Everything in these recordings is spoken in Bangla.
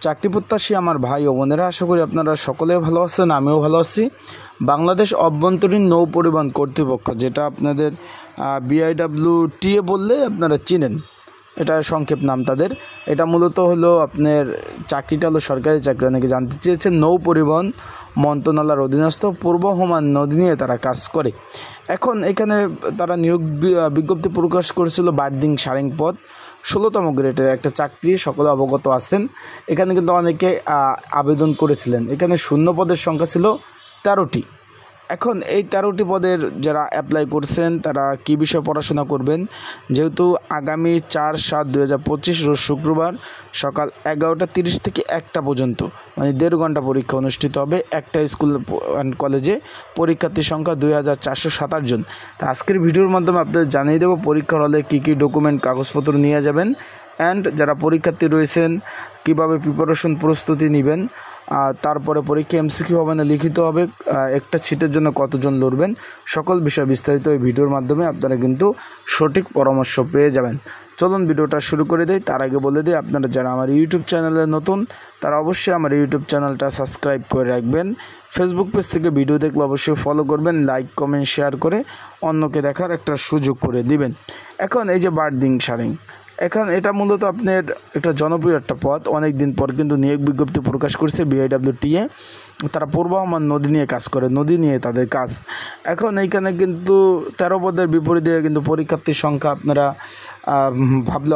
চাকরি প্রত্যাশী আমার ভাই ও বোনেরা, আশা করি আপনারা সকলে ভালো আছেন, আমিও ভালো আছি। বাংলাদেশ অভ্যন্তরীণ নৌ পরিবহন কর্তৃপক্ষ, যেটা আপনাদের BIWTA বললে আপনারা চিনেন, এটা সংক্ষেপ নাম তাদের। এটা মূলত হলো আপনার চাকরিটা হলো সরকারি চাকরি। অনেকে জানতে চেয়েছেন, নৌ পরিবহন মন্ত্রণালয়ের অধীনস্থ পূর্ব হোমান নদী নিয়ে তারা কাজ করে। এখন এখানে তারা নিয়োগ বিজ্ঞপ্তি প্রকাশ করেছিল বার্দিং সারেং পদ, 16তম গ্রেডের একটা চাকরি, সকলে অবগত আছেন। এখানে কিন্তু অনেকে আবেদন করেছিলেন। এখানে শূন্য পদের সংখ্যা ছিল 13টি। এখন এই 13টি পদের যারা অ্যাপ্লাই করছেন তারা কী বিষয়ে পড়াশোনা করবেন, যেহেতু আগামী 4/7/2025 রোজ শুক্রবার সকাল 11:30 থেকে 1টা পর্যন্ত, মানে 1.5 ঘন্টা পরীক্ষা অনুষ্ঠিত হবে। একটা স্কুল অ্যান্ড কলেজে পরীক্ষার্থীর সংখ্যা 2427 জন। তা আজকের ভিডিওর মাধ্যমে আপনাদের জানিয়ে দেবো পরীক্ষার হলে কী কী ডকুমেন্ট কাগজপত্র নিয়ে যাবেন, অ্যান্ড যারা পরীক্ষার্থী রয়েছেন কীভাবে প্রিপারেশন প্রস্তুতি নেবেন, তারপরে পরীক্ষা MCQ হবে না লিখিত হবে, একটা সিটের জন্য কতজন লড়বেন, সকল বিষয় বিস্তারিত এই ভিডিওর মাধ্যমে আপনারা কিন্তু সঠিক পরামর্শ পেয়ে যাবেন। চলুন ভিডিওটা শুরু করে দেই। তার আগে বলে দিই, আপনারা যারা আমার ইউটিউব চ্যানেলে নতুন তারা অবশ্যই আমার ইউটিউব চ্যানেলটা সাবস্ক্রাইব করে রাখবেন। ফেসবুক পেজ থেকে ভিডিও দেখলে অবশ্যই ফলো করবেন, লাইক কমেন্ট শেয়ার করে অন্যকে দেখার একটা সুযোগ করে দিবেন। এখন এই যে বার্দিং সারেং, এটা মূলত আপনার একটা জনপ্রিয় একটা পদ। অনেক দিন পর কিন্তু নিয়োগ বিজ্ঞপ্তি প্রকাশ করছে BIWTA। তারা পূর্ব হোমান নদী নিয়ে কাজ করে, নদী নিয়ে তাদের কাজ। এখন এইখানে কিন্তু 13 পদের বিপরীতে কিন্তু পরীক্ষার্থীর সংখ্যা আপনারা ভাবলে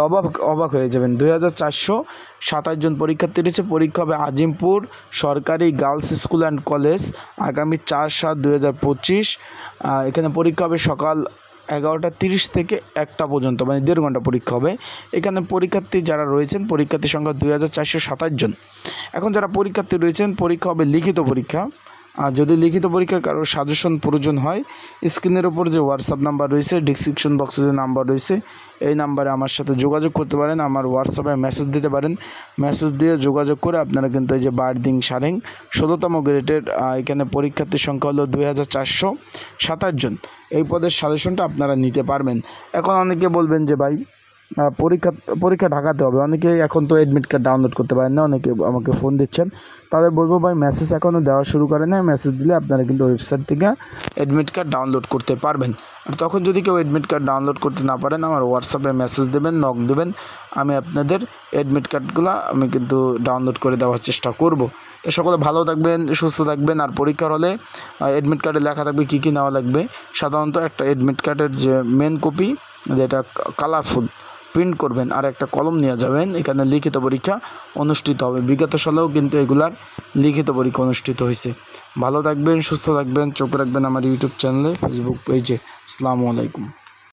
অবাক হয়ে যাবেন। 2427 জন পরীক্ষার্থী রয়েছে। পরীক্ষা হবে আজিমপুর সরকারি গার্লস স্কুল অ্যান্ড কলেজ, আগামী 4/7/2025। এখানে পরীক্ষা হবে সকাল 11:30 থেকে 1টা পর্যন্ত, মানে 1.5 ঘন্টা পরীক্ষা হবে। এখানে পরীক্ষার্থী যারা রয়েছেন, পরীক্ষার্থীর সংখ্যা 2427 জন। এখন যারা পরীক্ষার্থী রয়েছেন, পরীক্ষা হবে লিখিত পরীক্ষা। আর যদি লিখিত পরীক্ষার কারোর সাজেশন প্রয়োজন হয়, স্ক্রিনের ওপর যে হোয়াটসঅ্যাপ নাম্বার রয়েছে, ডিসক্রিপশন বক্সে যে নাম্বার রয়েছে, এই নাম্বারে আমার সাথে যোগাযোগ করতে পারেন। আমার হোয়াটসঅ্যাপে মেসেজ দিতে পারেন। মেসেজ দিয়ে যোগাযোগ করে আপনারা কিন্তু এই যে বার্দিং সারেং 16তম গ্রেডের এখানে পরীক্ষার্থীর সংখ্যা হলো 2427 জন। এই পদের সাজেশনটা আপনারা নিতে পারবেন। এখন অনেকে বলবেন যে ভাই পরীক্ষা ঢাকাতে হবে, অনেকে এখন তো অ্যাডমিট কার্ড ডাউনলোড করতে পারেন না, অনেকে আমাকে ফোন দিচ্ছেন। তাদের বলবো ভাই, মেসেজ এখনও দেওয়া শুরু করে না, মেসেজ দিলে আপনারা কিন্তু ওয়েবসাইট থেকে অ্যাডমিট কার্ড ডাউনলোড করতে পারবেন। আর তখন যদি কেউ অ্যাডমিট কার্ড ডাউনলোড করতে না পারেন, আমার হোয়াটসঅ্যাপে মেসেজ দেবেন, নক দেবেন, আমি আপনাদের অ্যাডমিট কার্ডগুলো আমি কিন্তু ডাউনলোড করে দেওয়ার চেষ্টা করব। তো সকলে ভালো থাকবেন, সুস্থ থাকবেন। আর পরীক্ষার হলে অ্যাডমিট কার্ডে লেখা থাকবে কী কী নেওয়া লাগবে। সাধারণত একটা অ্যাডমিট কার্ডের যে মেন কপি, যেটা কালারফুল, প্রিন্ট করবেন, আর একটা কলম নিয়ে যাবেন। এখানে লিখিত পরীক্ষা অনুষ্ঠিত হবে। বিগত সালেও কিন্তু এগুলার লিখিত পরীক্ষা অনুষ্ঠিত হয়েছে। ভালো থাকবেন, সুস্থ থাকবেন, চোখ রাখবেন আমার ইউটিউব চ্যানেলে, ফেসবুক পেজে। আসসালামু আলাইকুম।